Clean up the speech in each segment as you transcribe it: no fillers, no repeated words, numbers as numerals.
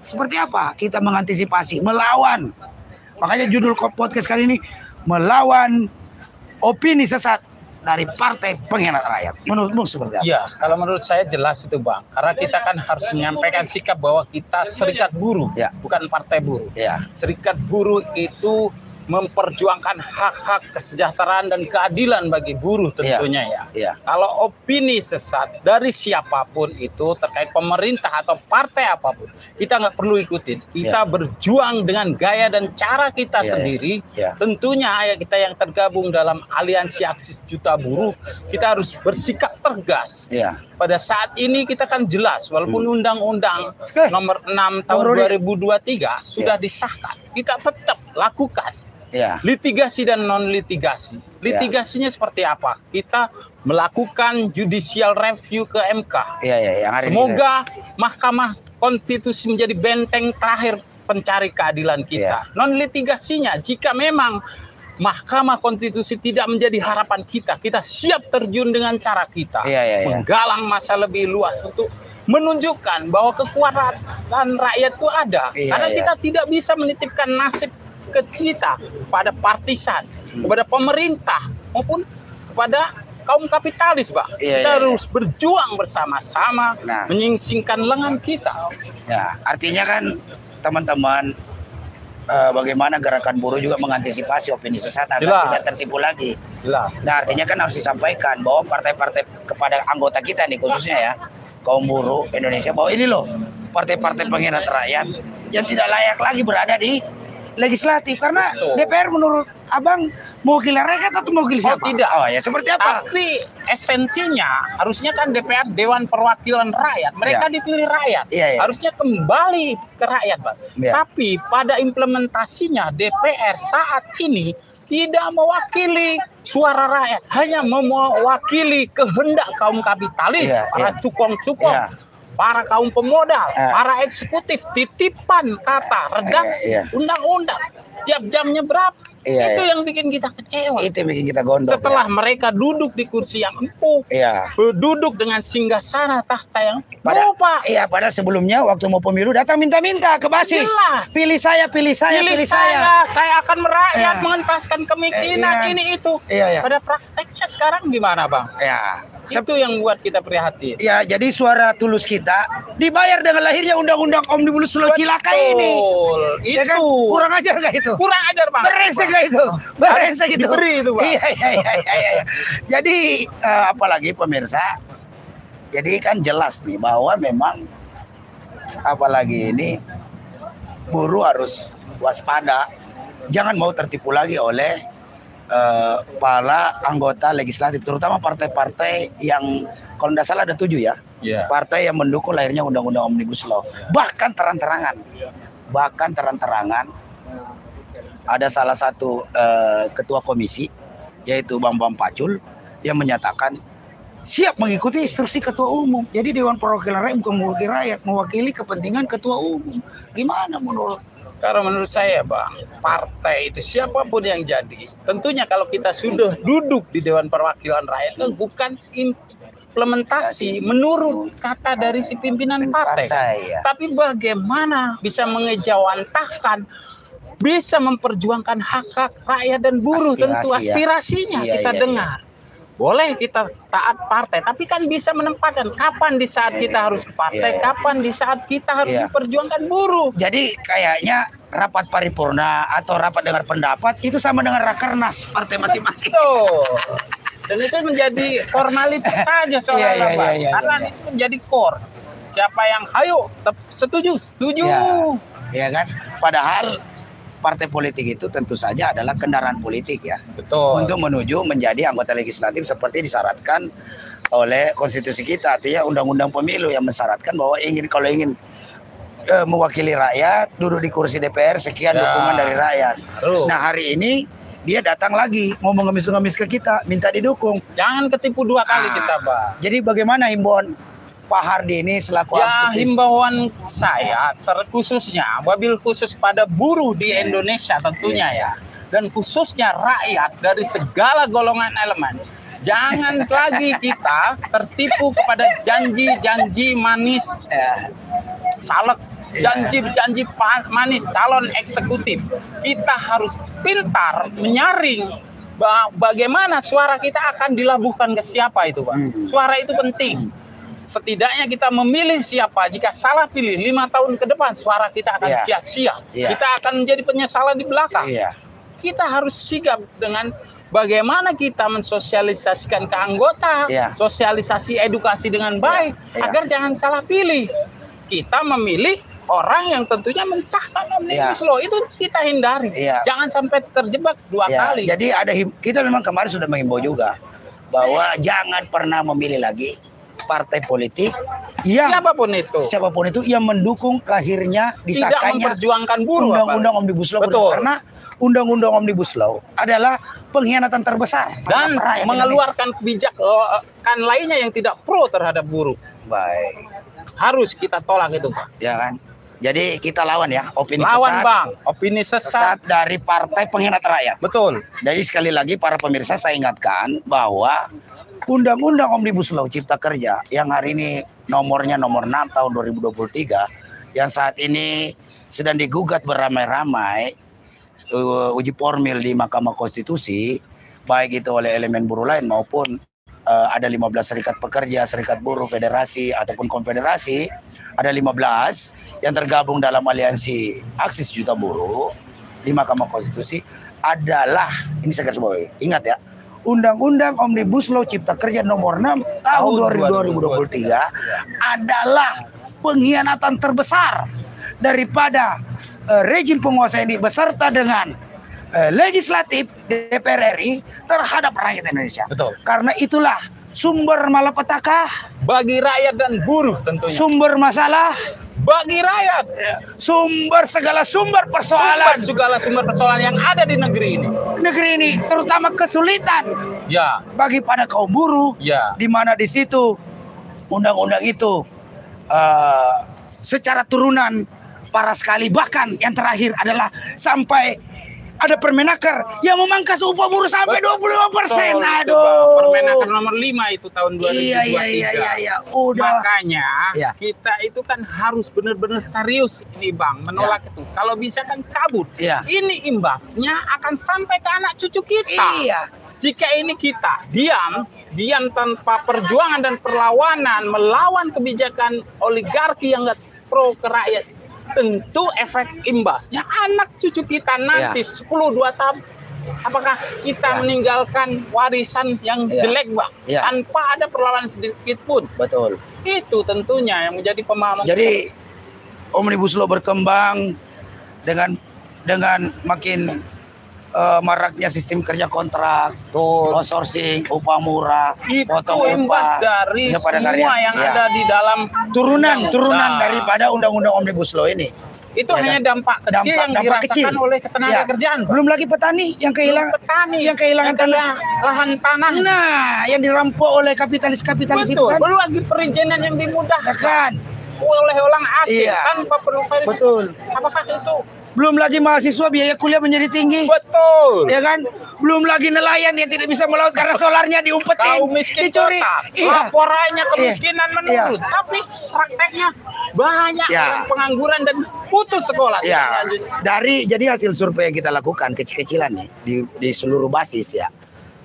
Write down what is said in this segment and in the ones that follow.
seperti apa kita mengantisipasi, melawan. Makanya judul podcast kali ini, melawan opini sesat dari partai pengkhianat rakyat. Menurutmu seperti apa? Ya, kalau menurut saya jelas itu Bang. Karena kita kan harus menyampaikan sikap bahwa kita serikat buruh, Ya. bukan partai buruh. Ya. Serikat buruh itu memperjuangkan hak-hak kesejahteraan dan keadilan bagi buruh tentunya ya. Ya. Kalau opini sesat dari siapapun itu terkait pemerintah atau partai apapun, kita nggak perlu ikutin. Kita berjuang dengan gaya dan cara kita sendiri. Ya. Tentunya ya kita yang tergabung dalam aliansi aksi juta buruh, kita harus bersikap tegas. Ya. Pada saat ini kita kan jelas, walaupun Undang-Undang nomor 6 tahun 2023 sudah disahkan, kita tetap lakukan. Ya. Litigasi dan non litigasi. Litigasinya seperti apa? Kita melakukan judicial review ke MK. Yang hari Semoga Mahkamah Konstitusi menjadi benteng terakhir pencari keadilan kita. Non litigasinya, jika memang Mahkamah Konstitusi tidak menjadi harapan kita, kita siap terjun dengan cara kita, menggalang massa lebih luas untuk menunjukkan bahwa kekuatan rakyat itu ada. Karena kita tidak bisa menitipkan nasib ke kita pada partisan, kepada pemerintah maupun kepada kaum kapitalis, Pak. Kita harus berjuang bersama-sama menyingsingkan lengan kita. Ya, artinya kan teman-teman, bagaimana gerakan buruh juga mengantisipasi opini sesat agar tidak tertipu lagi. Jelas. Nah, artinya kan harus disampaikan bahwa partai-partai kepada anggota kita nih khususnya ya, kaum buruh Indonesia, bahwa ini loh partai-partai pengkhianat rakyat yang tidak layak lagi berada di legislatif, karena DPR menurut Abang mewakili rakyat atau mewakili siapa? Oh tidak. Oh ya, seperti apa? Tapi esensinya harusnya kan DPR Dewan Perwakilan Rakyat. Mereka dipilih rakyat. Harusnya kembali ke rakyat, Pak. Tapi pada implementasinya DPR saat ini tidak mewakili suara rakyat, hanya mewakili kehendak kaum kapitalis, para cukong-cukong. Para kaum pemodal, para eksekutif, titipan kata, redaksi, undang-undang, tiap jamnya berapa. Itu yang bikin kita kecewa. Itu yang bikin kita gondok. Setelah mereka duduk di kursi yang empuk, duduk dengan singgasana tahta yang lupa. Padahal sebelumnya waktu mau pemilu datang minta-minta ke basis. Jelas. Pilih saya. Saya akan merakyat, mengentaskan kemiskinan ini itu. Pada prakteknya sekarang gimana, Bang? Itu yang buat kita prihatin. Ya, jadi suara tulus kita dibayar dengan lahirnya undang-undang Omnibus Law cilaka ini. Itu ya kan? Kurang ajar nggak itu? Kurang ajar, Bang. Beresek nggak itu? Beresek itu. Diberi itu, Bang. Iya. Jadi apalagi pemirsa, jadi kan jelas nih bahwa memang apalagi ini buruh harus waspada, jangan mau tertipu lagi oleh para anggota legislatif, terutama partai-partai yang kalau tidak salah ada 7 ya, partai yang mendukung lahirnya undang-undang Omnibus Law. Bahkan terang-terangan ada salah satu ketua komisi yaitu Bambang Pacul yang menyatakan siap mengikuti instruksi ketua umum. Jadi Dewan Perwakilan Rakyat bukan mewakili rakyat, mewakili kepentingan ketua umum. Gimana menurut? Kalau menurut saya, Bang, partai itu siapapun yang jadi, tentunya kalau kita sudah duduk di Dewan Perwakilan Rakyat itu bukan implementasi menurut kata dari si pimpinan partai. Tapi bagaimana bisa mengejawantahkan, bisa memperjuangkan hak-hak rakyat dan buruh, tentu aspirasinya kita dengar. Boleh kita taat partai, tapi kan bisa menempatkan kapan di saat kita harus ke partai, kapan di saat kita harus memperjuangkan buruh. Jadi kayaknya rapat paripurna atau rapat dengar pendapat itu sama dengan rakernas partai masing-masing. Dan itu menjadi formalitas saja soalnya, Pak. Karena itu menjadi core. Siapa yang ayo setuju. Ya kan? Padahal partai politik itu tentu saja adalah kendaraan politik ya. Betul. Untuk menuju menjadi anggota legislatif seperti disyaratkan oleh konstitusi kita. Artinya undang-undang pemilu yang mensyaratkan bahwa kalau ingin mewakili rakyat, duduk di kursi DPR, sekian dukungan dari rakyat. Nah, hari ini dia datang lagi mau mengemis-ngemis ke kita, minta didukung. Jangan ketipu 2 kali kita, Pak. Jadi bagaimana himbauan Pak Hardi ini selaku himbauan saya terkhususnya wabil khusus pada buruh di Indonesia tentunya dan khususnya rakyat dari segala golongan elemen, jangan lagi kita tertipu kepada janji-janji manis caleg janji-janji manis calon eksekutif. Kita harus pintar menyaring bagaimana suara kita akan dilabuhkan ke siapa itu, Pak. Suara itu penting. Setidaknya kita memilih siapa. Jika salah pilih 5 tahun ke depan, suara kita akan sia-sia. Kita akan menjadi penyesalan di belakang. Kita harus sigap dengan bagaimana kita mensosialisasikan ke anggota, sosialisasi edukasi dengan baik, agar jangan salah pilih. Kita memilih orang yang tentunya mensahkan Omnibus Law, itu kita hindari. Jangan sampai terjebak 2 kali. Jadi kita memang kemarin sudah mengimbau juga bahwa jangan pernah memilih lagi partai politik yang siapapun itu yang mendukung lahirnya disahkannya tidak memperjuangkan buruh undang-undang Omnibus Law. Karena undang-undang Omnibus Law adalah pengkhianatan terbesar dan mengeluarkan kebijakan lainnya yang tidak pro terhadap buruh. Baik. Harus kita tolak itu, Pak. Ya kan? Jadi kita lawan ya opini lawan, sesat. Bang. Opini sesat dari partai pengkhianat rakyat. Betul. Jadi sekali lagi para pemirsa saya ingatkan bahwa Undang-Undang Omnibus Law Cipta Kerja yang hari ini nomornya nomor 6 tahun 2023 yang saat ini sedang digugat beramai-ramai uji formil di Mahkamah Konstitusi, baik itu oleh elemen buruh lain maupun ada 15 serikat pekerja, serikat buruh, federasi ataupun konfederasi, ada 15 yang tergabung dalam aliansi Aksis Juta Buruh di Mahkamah Konstitusi adalah, ini saya garis bawahi, ingat ya, Undang-Undang Omnibus Law Cipta Kerja nomor 6 tahun 2023 adalah pengkhianatan terbesar daripada rejim penguasa ini beserta dengan legislatif DPR RI terhadap rakyat Indonesia. Betul. Karena itulah sumber malapetaka bagi rakyat dan buruh tentunya. Sumber masalah bagi rakyat. Segala sumber persoalan yang ada di negeri ini. Negeri ini terutama kesulitan bagi pada kaum buruh, di mana di situ undang-undang itu secara turunan parah sekali, bahkan yang terakhir adalah sampai ada Permenaker yang memangkas upah buruh sampai 25%. Aduh. Permenaker nomor 5 itu tahun 2023. Iya. Makanya kita itu kan harus benar-benar serius ini, Bang, menolak itu. Kalau bisa kan cabut. Ini imbasnya akan sampai ke anak cucu kita. Jika ini kita diam tanpa perjuangan dan perlawanan melawan kebijakan oligarki yang enggak pro ke rakyat, tentu efek imbasnya anak cucu kita nanti 10-2 tahun. Apakah kita meninggalkan warisan yang jelek, Bang, tanpa ada perlawanan sedikit pun? Betul. Itu tentunya yang menjadi pemahaman. Jadi Omnibus Law berkembang dengan makin maraknya sistem kerja kontrak, outsourcing, upah murah, potong upah dari semua yang ada di dalam turunan daripada undang-undang Omnibus Law ini. Itu hanya dampak kecil yang dirasakan oleh ketenaga kerjaan. Belum lagi petani yang kehilangan lahan tanah. Nah, yang dirampok oleh kapitalis itu kan. Belum lagi perizinan yang dimudahkan oleh orang asing tanpa perlu verifikasi. Betul. Apakah itu? Belum lagi mahasiswa biaya kuliah menjadi tinggi. Betul. Ya kan? Belum lagi nelayan yang tidak bisa melaut karena solarnya diumpetin, dicuri. Laporannya kemiskinan menurun. Tapi prakteknya banyak orang pengangguran dan putus sekolah. Jadi hasil survei yang kita lakukan kecil-kecilan nih di seluruh basis ya,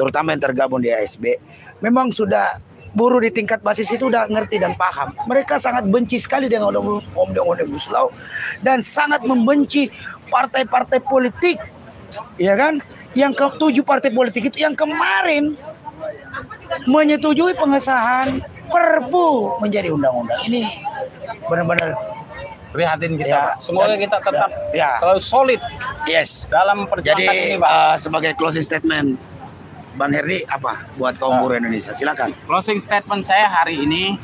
terutama yang tergabung di ASB, memang sudah buruh di tingkat basis itu udah ngerti dan paham. Mereka sangat benci sekali dengan Omnibus Law dan sangat membenci partai-partai politik, ya kan? Yang ke-7 partai politik itu yang kemarin menyetujui pengesahan Perpu menjadi undang-undang. Ini benar-benar prihatin kita. Semoga kita tetap selalu solid dalam perjuangan ini, Pak. Sebagai closing statement, Bang Herdi, apa buat kaum buruh Indonesia? Silakan. Closing statement saya hari ini,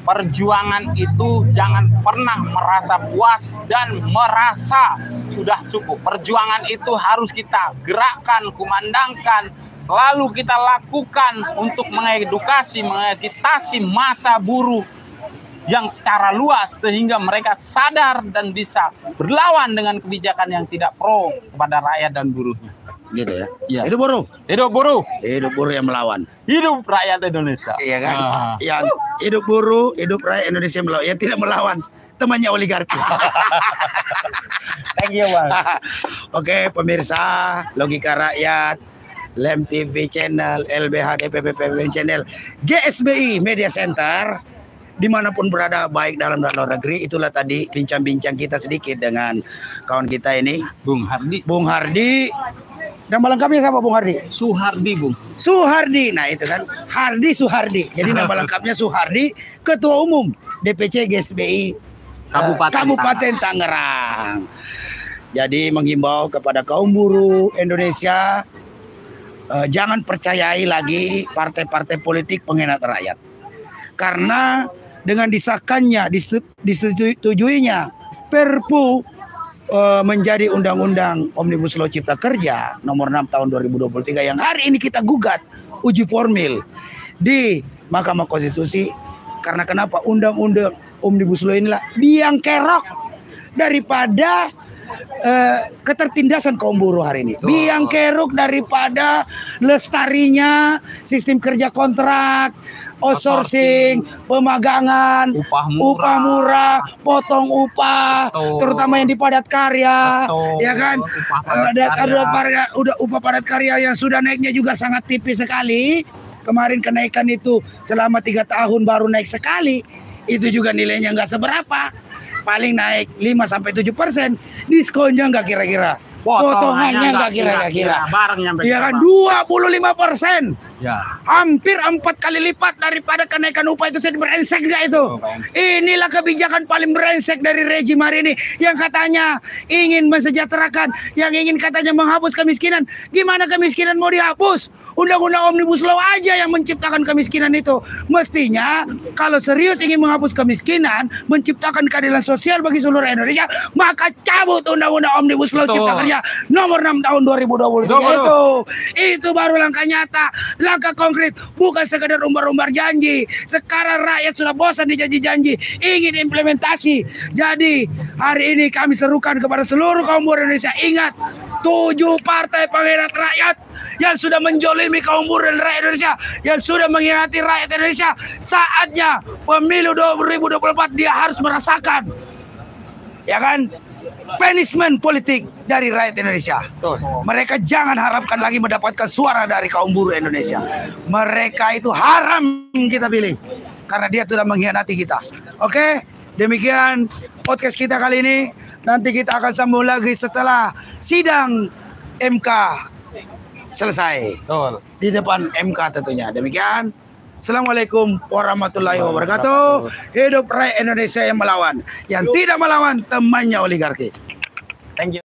perjuangan itu jangan pernah merasa puas dan merasa sudah cukup. Perjuangan itu harus kita gerakkan, kumandangkan, selalu kita lakukan untuk mengedukasi, mengagitasi massa buruh yang secara luas sehingga mereka sadar dan bisa berlawan dengan kebijakan yang tidak pro kepada rakyat dan buruhnya. Gitu ya. Hidup buruh. Hidup buruh. Hidup buruh yang melawan. Hidup rakyat Indonesia. Iya kan? Yang hidup buruh, hidup rakyat Indonesia melawan. Yang tidak melawan temannya oligarki. Thank you, Bang. Oke, pemirsa Logika Rakyat, Lem TV Channel, LBH DPP Channel, GSBI Media Center, dimanapun berada, baik dalam dan luar negeri. Itulah tadi bincang-bincang kita sedikit dengan kawan kita ini, Bung Hardi. Bung Hardi. Nama lengkapnya siapa, Bung Hardi? Suhardi, Bung. Suhardi. Nah itu kan, Hardi Suhardi. Jadi nama lengkapnya Suhardi, Ketua Umum DPC GSBI Kabupaten Tangerang. Jadi menghimbau kepada kaum buruh Indonesia, jangan percayai lagi partai-partai politik pengkhianat rakyat. Karena dengan disahkannya, disetujuinya Perpu menjadi Undang-Undang Omnibus Law Cipta Kerja nomor 6 tahun 2023 yang hari ini kita gugat uji formil di Mahkamah Konstitusi. Karena kenapa? Undang-Undang Omnibus Law inilah biang kerok daripada ketertindasan kaum buruh hari ini. Biang kerok daripada lestarinya sistem kerja kontrak, outsourcing, pemagangan, upah murah, potong upah, terutama yang di padat karya, ya kan? Upah padat karya yang sudah naiknya juga sangat tipis sekali. Kemarin kenaikan itu selama 3 tahun baru naik sekali. Itu juga nilainya nggak seberapa. Paling naik 5-7%. Diskonnya nggak kira-kira. Potongannya nggak kira-kira. Barangnya ya kan 25%. Ya. Hampir 4 kali lipat daripada kenaikan upah itu. Saya berengsek nggak itu? Inilah kebijakan paling berengsek dari rejim hari ini, yang katanya ingin mensejahterakan, yang ingin katanya menghapus kemiskinan. Gimana kemiskinan mau dihapus? Undang-undang Omnibus Law aja yang menciptakan kemiskinan itu. Mestinya kalau serius ingin menghapus kemiskinan, menciptakan keadilan sosial bagi seluruh Indonesia, maka cabut Undang-undang Omnibus Law Cipta Kerja nomor 6 tahun 2023 itu baru langkah nyata, langkah konkret, bukan sekedar umbar-umbar janji. Sekarang rakyat sudah bosan dijanji-janji, ingin implementasi. Jadi hari ini kami serukan kepada seluruh kaum buruh Indonesia, ingat 7 partai pengkhianat rakyat yang sudah menjolimi kaum buruh dan rakyat Indonesia, yang sudah mengkhianati rakyat Indonesia. Saatnya pemilu 2024 dia harus merasakan, ya kan, punishment politik dari rakyat Indonesia. Mereka jangan harapkan lagi mendapatkan suara dari kaum buruh Indonesia. Mereka itu haram kita pilih karena dia sudah mengkhianati kita. Oke, demikian podcast kita kali ini. Nanti kita akan sambung lagi setelah sidang MK selesai. Di depan MK tentunya. Demikian. Assalamualaikum warahmatullahi wabarakatuh. Hidup rakyat Indonesia yang melawan. Yang tidak melawan temannya oligarki. Thank you.